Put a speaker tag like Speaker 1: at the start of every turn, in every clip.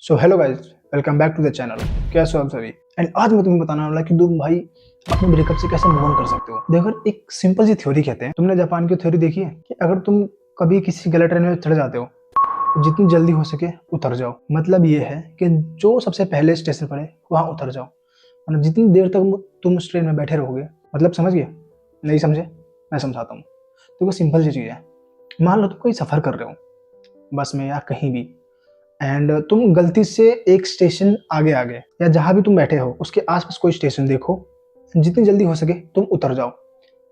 Speaker 1: So hello guys, welcome back to the channel. कैसे हो आप सभी? एंड आज मैं तुम्हें बताने वाला कि तुम भाई अपने ब्रेकअप से कैसे मूव ऑन कर सकते हो। देखो, एक सिंपल सी थ्योरी कहते हैं। तुमने जापान की थ्योरी देखी है कि अगर तुम कभी किसी गलत ट्रेन में चढ़ जाते हो तो जितनी जल्दी हो सके उतर जाओ। मतलब ये है कि जो सबसे पहले स्टेशन पड़े वहां उतर जाओ। मतलब जितनी देर तक तुम उस ट्रेन में बैठे रहोगे, मतलब समझ गए? नहीं समझे? मैं समझाता हूँ। तो वो सिंपल सी चीज़ है। मान लो तुम कोई सफ़र कर रहे हो बस में या कहीं भी, एंड तुम गलती से एक स्टेशन आगे आ गए, या जहां भी तुम बैठे हो उसके आसपास कोई स्टेशन देखो, जितनी जल्दी हो सके तुम उतर जाओ।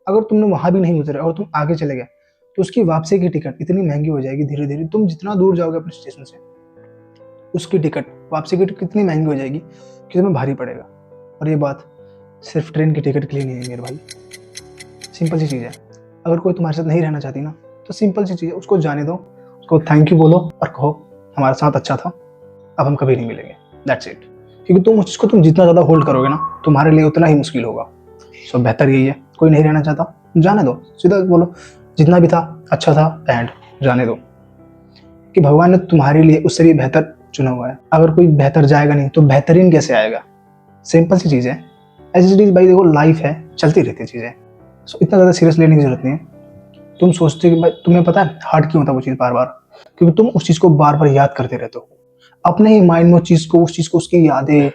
Speaker 1: अगर तुमने वहां भी नहीं उतरे और तुम आगे चले गए तो उसकी वापसी की टिकट इतनी महंगी हो जाएगी। धीरे धीरे तुम जितना दूर जाओगे अपने स्टेशन से, उसकी टिकट, वापसी की टिकट कितनी महंगी हो जाएगी कि तुम्हें भारी पड़ेगा। और ये बात सिर्फ ट्रेन की टिकट के लिए नहीं है मेरे भाई। सिंपल सी चीज़ है। अगर कोई तुम्हारे साथ नहीं रहना चाहती ना, तो सिंपल सी चीज़ है, उसको जाने दो, उसको थैंक यू बोलो और कहो हमारा साथ अच्छा था, अब हम कभी नहीं मिलेंगे। That's it. क्योंकि तुम उस चीज़ को तुम जितना ज़्यादा होल्ड करोगे ना, तुम्हारे लिए उतना ही मुश्किल होगा। सो बेहतर यही है, कोई नहीं रहना चाहता जाने दो, सीधा बोलो जितना भी था अच्छा था एंड जाने दो। कि भगवान ने तुम्हारे लिए उससे भी बेहतर चुना हुआ है। अगर कोई बेहतर जाएगा नहीं तो बेहतरीन कैसे आएगा? सिंपल सी चीज़ है। ऐसी चीज़ भाई, देखो लाइफ है, चलती रहती है चीज़ें। सो इतना ज़्यादा सीरियस लेने की जरूरत नहीं है। तुम सोचते हो कि भाई, तुम्हें पता है हार्ड क्यों होता है वो चीज़ बार बार? क्योंकि तुम उस चीज़ को बार बार याद करते रहते हो अपने ही माइंड में। उस चीज़ को, उसकी यादें,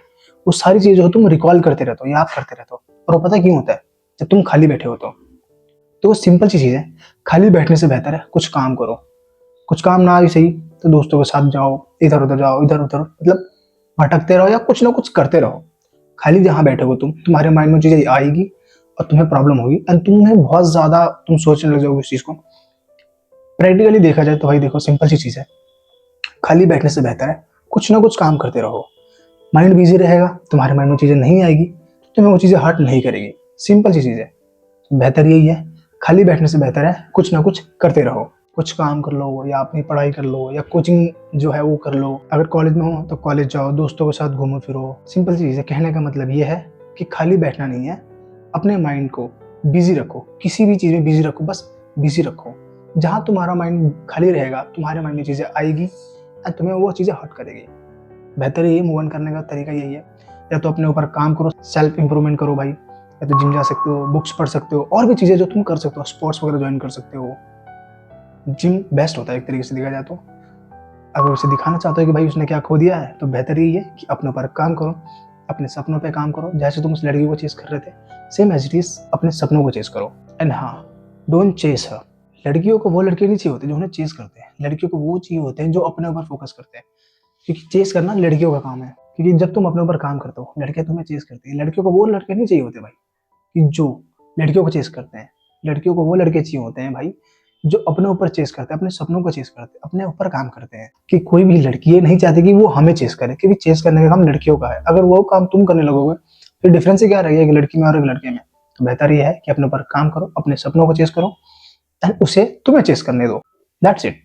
Speaker 1: वो सारी चीज़ें जो तुम रिकॉल करते रहते हो, याद करते रहते हो। और वो पता क्यों होता है? जब तुम खाली बैठे हो तो वो सिंपल सी चीज़ है। खाली बैठने से बेहतर है कुछ काम करो। कुछ काम ना भी सही तो दोस्तों के साथ जाओ, इधर उधर जाओ, इधर उधर, मतलब भटकते रहो या कुछ ना कुछ करते रहो। खाली जहाँ बैठे हो तुम्हारे माइंड में चीज़ें आएगी और तुम्हें प्रॉब्लम होगी एंड तुम्हें बहुत ज़्यादा तुम सोचने लग जाओगे उस चीज़ को। प्रैक्टिकली देखा जाए तो भाई देखो, सिंपल सी चीज़ है। खाली बैठने से बेहतर है कुछ ना कुछ काम करते रहो। माइंड बिजी रहेगा, तुम्हारे माइंड में चीज़ें नहीं आएगी तो तुम्हें वो चीज़ें हर्ट नहीं करेगी। सिंपल सी चीज़ है। बेहतर यही है, खाली बैठने से बेहतर है कुछ ना कुछ करते रहो। कुछ काम कर लो या अपनी पढ़ाई कर लो या कोचिंग जो है वो कर लो। अगर कॉलेज में हो तो कॉलेज जाओ, दोस्तों के साथ घूमो फिरो। सिंपल सी चीज़ है। कहने का मतलब ये है कि खाली बैठना नहीं है, अपने माइंड को बिजी रखो, किसी भी चीज़ में बिजी रखो, बस बिजी रखो। जहाँ तुम्हारा माइंड खाली रहेगा तुम्हारे माइंड में चीज़ें आएगी और तुम्हें वो चीज़ें हर्ट करेगी। बेहतर यही मूव ऑन करने का तरीका यही है। या तो अपने ऊपर काम करो, सेल्फ इंप्रूवमेंट करो भाई, या तो जिम जा सकते हो, बुक्स पढ़ सकते हो, और भी चीज़ें जो तुम कर सकते हो, स्पोर्ट्स वगैरह ज्वाइन कर सकते हो। जिम बेस्ट होता है एक तरीके से देखा जाए तो। अगर उसे दिखाना चाहते हो कि भाई उसने क्या खो दिया है, तो बेहतर यही है कि अपने ऊपर काम करो, अपने सपनों पे काम करो। जैसे तुम उस लड़की को चेस कर रहे थे, सेम एज इट इज अपने सपनों को चेस करो। एंड हाँ, डोंट चेस हर। लड़कियों को वो लड़के नहीं चाहिए होते जो उन्हें चेस करते हैं। लड़कियों को वो चाहिए होते हैं जो अपने ऊपर फोकस करते हैं। क्योंकि चेस करना लड़कियों का काम है। क्योंकि जब तुम अपने ऊपर काम करते हो, लड़कियां तुम्हें चेस करती है। लड़कियों को वो लड़के नहीं चाहिए होते भाई कि जो लड़कियों को चेस करते हैं। लड़कियों को वो लड़के चाहिए होते हैं भाई जो अपने ऊपर चेस करते हैं, अपने सपनों को चेस करते हैं, अपने ऊपर काम करते हैं। कि कोई भी लड़की ये नहीं चाहती कि वो हमें चेस करे, क्योंकि चेस करने का काम लड़कियों का है। अगर वो काम तुम करने लगोगे फिर डिफरेंस ही क्या रहेगा एक लड़की में और एक लड़के में? तो बेहतर ये है कि अपने ऊपर काम करो, अपने सपनों को चेस करो एंड उसे तुम्हें चेस करने दो। That's it.